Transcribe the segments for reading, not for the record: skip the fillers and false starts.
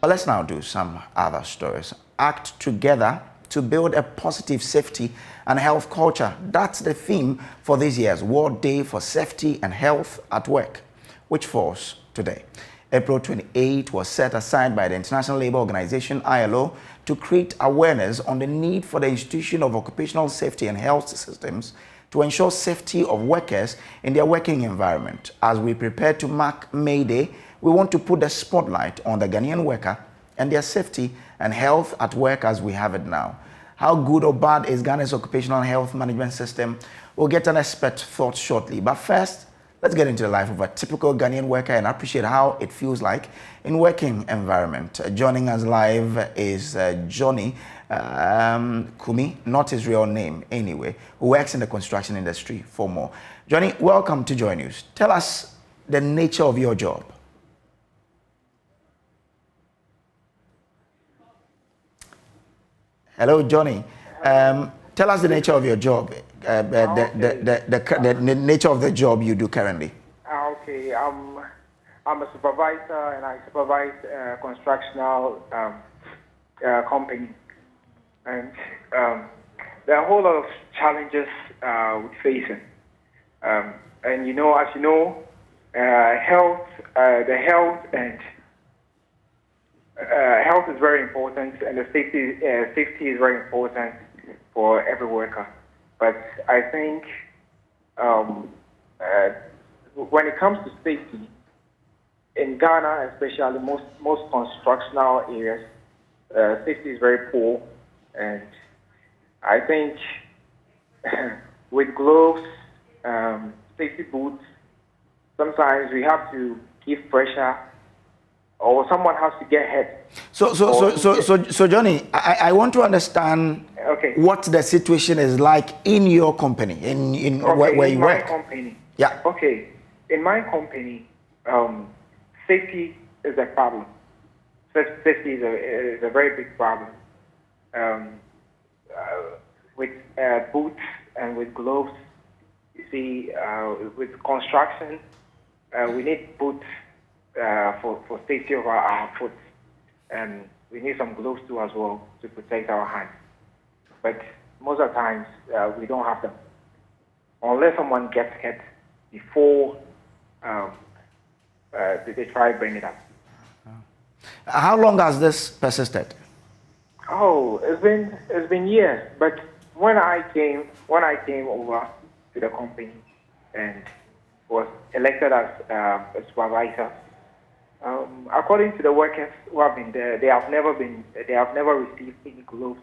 But let's now do some other stories. Act together to build a positive safety and health culture. That's the theme for this year's World Day for Safety and Health at Work, which falls today. April 28 was set aside by the International Labour Organization, ILO, to create awareness on the need for the institution of occupational safety and health systems to ensure safety of workers in their working environment. As we prepare to mark May Day, we want to put the spotlight on the Ghanaian worker and their safety and health at work as we have it now. How good or bad is Ghana's occupational health management system? We'll get an expert thought shortly. But first, let's get into the life of a typical Ghanaian worker and appreciate how it feels like in working environment. Joining us live is Johnny Kumi, not his real name anyway, who works in the construction industry for more. Johnny, welcome to JoyNews. Tell us the nature of your job. Hello, Johnny. Tell us the nature of your job, the nature of the job you do currently. Okay, I'm a supervisor and I supervise a constructional company. And there are a whole lot of challenges we're facing. And you know, as you know, health is very important, and the safety is very important for every worker. But I think when it comes to safety, in Ghana especially, most constructional areas, safety is very poor. And I think with gloves, safety boots, sometimes we have to give pressure, or someone has to get hit. So Johnny, I want to understand what the situation is like in your company, where you work. In my company. Yeah. Okay. In my company, safety is a problem. Safety is a very big problem. With boots and with gloves, you see, with construction, we need boots for safety of our foot, and we need some gloves too as well to protect our hands. But most of the times we don't have them, unless someone gets hit before they try to bring it up. How long has this persisted? Oh, it's been years. But when I came over to the company and was elected as a supervisor, according to the workers who have been there, they have never received any gloves,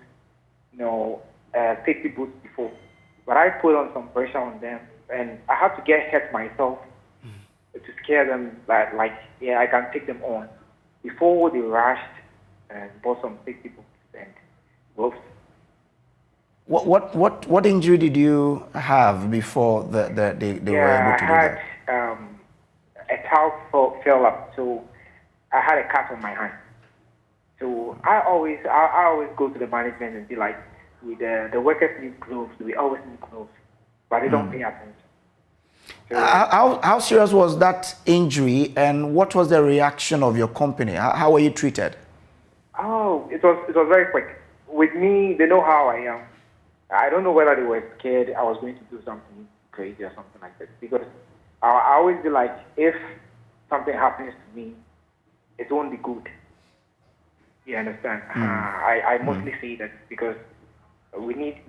safety boots before. But I put on some pressure on them, and I had to get hit myself to scare them like I can take them on before they rushed and bought some safety boots and gloves. What injury did you have before they were able to do that? I had a towel fell up, so I had a cut on my hand. So I always go to the management and be like, the workers need gloves. We always need gloves, but they don't pay attention. So, how serious was that injury, and what was the reaction of your company? How were you treated? Oh, it was very quick. With me, they know how I am. I don't know whether they were scared I was going to do something crazy or something like that. Because I always be like, if something happens to me, it won't be good. You understand? I mostly say that because we need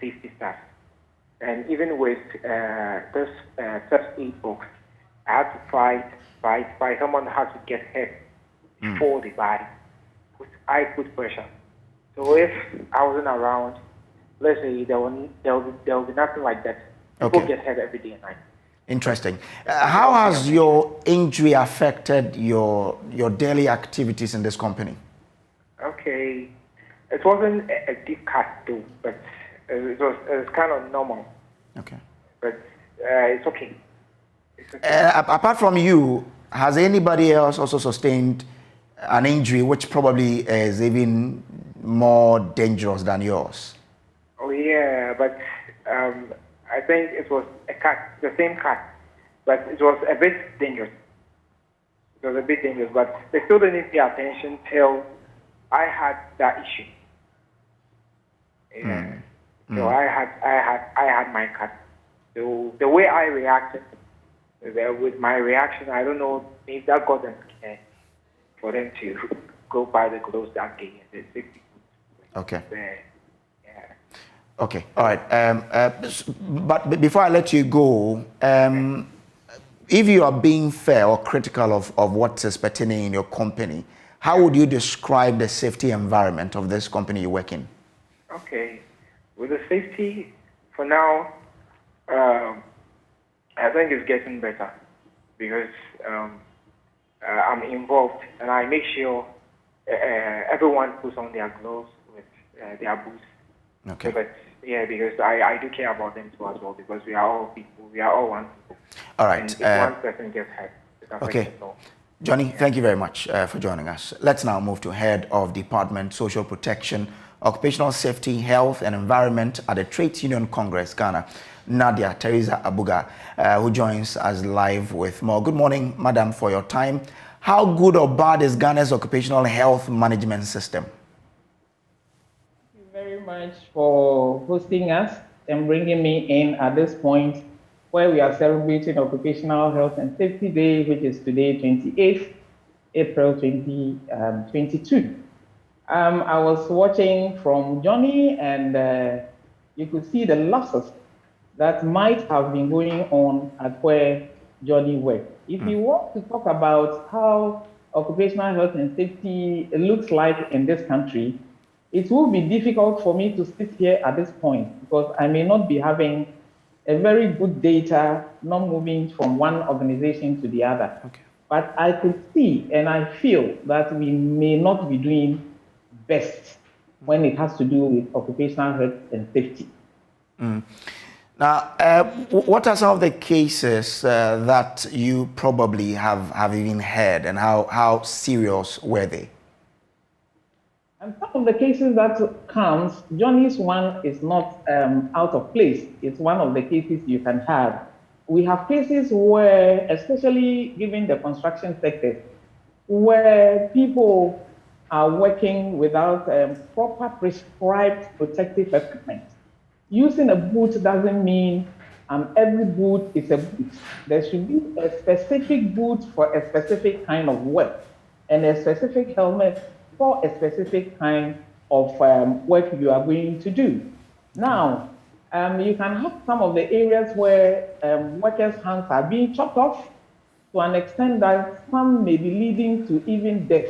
safety staff. And even with this first aid box, I had to fight. Someone had to get hit before they buy. I put pressure. So if I wasn't around, let's say there will be nothing like that. People get hurt every day and night. Interesting. How has your injury affected your daily activities in this company? Okay, it wasn't a deep cut though, but it was kind of normal. Okay. But it's okay. It's okay. Apart from you, has anybody else also sustained an injury which probably is even more dangerous than yours? Oh yeah, but I think it was a cut, the same cut, but it was a bit dangerous. It was a bit dangerous, but they still didn't pay attention till I had that issue. Yeah. So I had my cut. So the way I reacted, with my reaction, I don't know if that got them scared for them to go buy the clothes that day and the safety boots. Okay. Yeah. Okay. All right. But before I let you go, if you are being fair or critical of what is pertaining in your company, how would you describe the safety environment of this company you work in? Okay. With the safety, for now, I think it's getting better because I'm involved and I make sure everyone puts on their gloves with their boots. Okay. So because I do care about them too as well because we are all people, we are all one people. All right. And if one person gets hurt, it affects okay. us all. Johnny, thank you very much for joining us. Let's now move to Head of Department Social Protection, Occupational Safety, Health and Environment at the Trades Union Congress, Ghana, Nadia Teresa Abuga, who joins us live with more. Good morning, madam, for your time. How good or bad is Ghana's occupational health management system? Thank you very much for hosting us and bringing me in at this point where we are celebrating Occupational Health and Safety Day, which is today, 28th April 2022. I was watching from Johnny and you could see the losses that might have been going on at where Johnny worked. If you want to talk about how occupational health and safety looks like in this country, it will be difficult for me to sit here at this point because I may not be having a very good data, not moving from one organization to the other. Okay. But I could see and I feel that we may not be doing best when it has to do with occupational health and safety. Now, what are some of the cases that you probably have even heard, and how serious were they? And some of the cases that comes, Johnny's one is not out of place. It's one of the cases you can have. We have cases where, especially given the construction sector, where people are working without proper prescribed protective equipment. Using a boot doesn't mean every boot is a boot. There should be a specific boot for a specific kind of work and a specific helmet for a specific kind of work you are going to do. Now, you can have some of the areas where workers' hands are being chopped off to an extent that some may be leading to even death.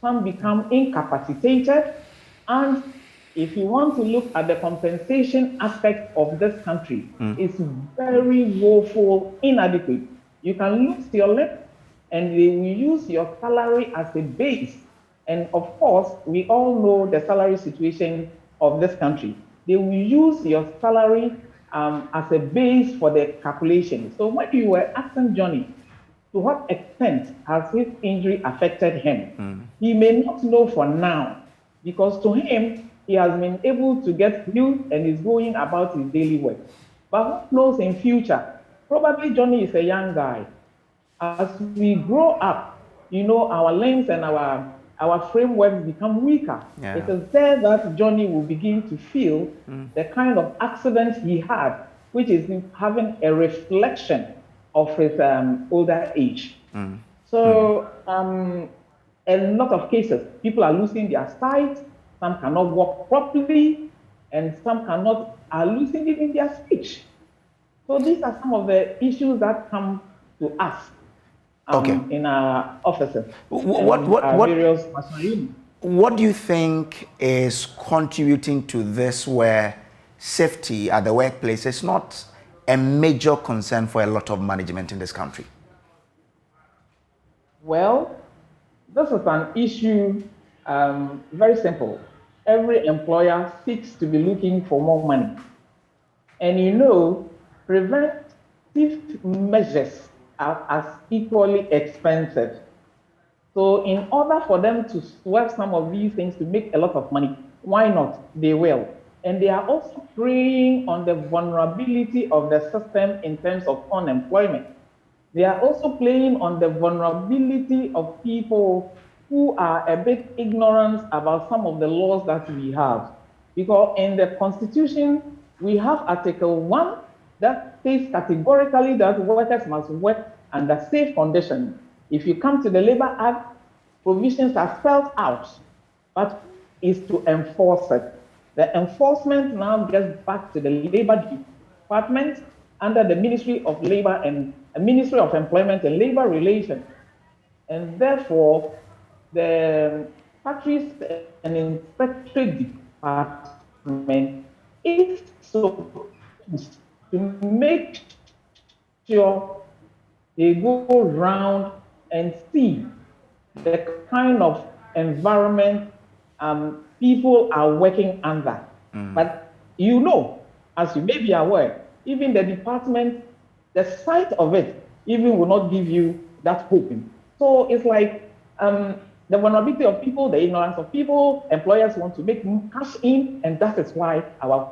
Some become incapacitated, and if you want to look at the compensation aspect of this country, it's very woeful, inadequate. You can lose your leg and they will use your salary as a base. And of course, we all know the salary situation of this country. They will use your salary as a base for the calculation. So when you were asking Johnny, to what extent has his injury affected him? He may not know for now, because to him, he has been able to get healed and is going about his daily work. But who knows in future? Probably Johnny is a young guy. As we grow up, you know, our limbs and our frameworks become weaker. Yeah. It is there that Johnny will begin to feel the kind of accidents he had, which is having a reflection of his older age. So a lot of cases, people are losing their sight, some cannot walk properly, and some are losing even their speech. So these are some of the issues that come to us in our offices. What do you think is contributing to this, where safety at the workplace is not a major concern for a lot of management in this country? Well, this is an issue, very simple. Every employer seeks to be looking for more money. And you know, preventive measures are as equally expensive. So in order for them to swerve some of these things to make a lot of money, why not? They will. And they are also preying on the vulnerability of the system in terms of unemployment. They are also playing on the vulnerability of people who are a bit ignorant about some of the laws that we have. Because in the Constitution, we have Article 1 that states categorically that workers must work under safe conditions. If you come to the Labor Act, provisions are spelled out, but who is to enforce it? The enforcement now gets back to the Labor Department under the Ministry of Labor and Ministry of Employment and Labor Relations. And therefore, the Factories and Inspectorate Department is supposed to make sure they go around and see the kind of environment people are working under. But you know, as you may be aware, even the department, the sight of it even will not give you that hope. So it's like the vulnerability of people, the ignorance of people, employers want to make cash in, and that is why our...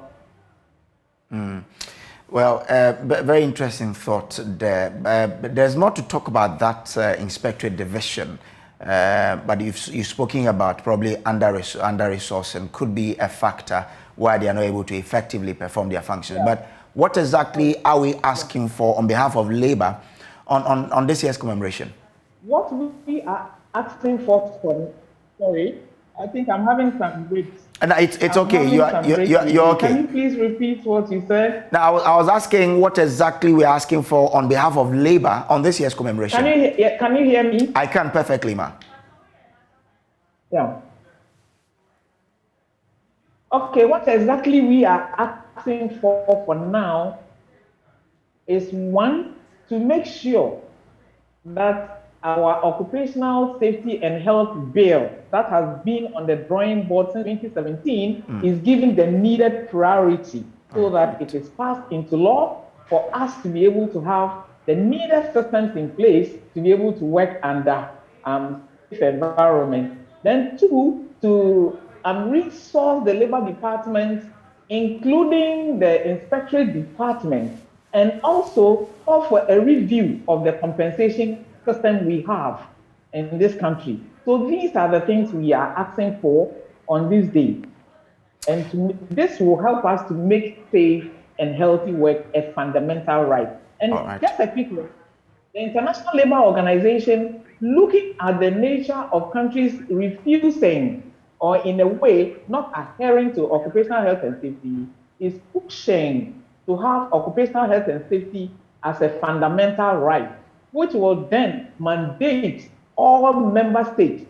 Well, very interesting thought there. But there's more to talk about that inspectorate division. But you've spoken about probably under-resourcing could be a factor why they are not able to effectively perform their functions. Yeah. But what exactly are we asking for on behalf of Labour on this year's commemoration? What we are asking for, sorry, I think I'm having some breaks. And it's okay. You're okay. Can you please repeat what you said? Now, I was asking what exactly we're asking for on behalf of Labour on this year's commemoration. Can you hear me? I can perfectly, ma. Yeah. Okay, what exactly we are asking for now is, one, to make sure that our occupational safety and health bill that has been on the drawing board since 2017 is given the needed priority so that it is passed into law for us to be able to have the needed systems in place to be able to work under safe environment. Then two, to resource the Labor Department, including the Inspectorate Department, and also offer a review of the compensation system we have in this country. So these are the things we are asking for on this day. And this will help us to make safe and healthy work a fundamental right. And just a quick one, the International Labour Organization, looking at the nature of countries refusing or in a way not adhering to occupational health and safety, is pushing to have occupational health and safety as a fundamental right, which will then mandate all member states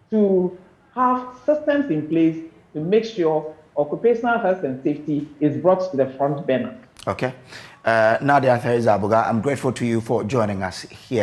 to have systems in place to make sure occupational health and safety is brought to the front burner. Okay. Nadia Theresa Abuga, I'm grateful to you for joining us here.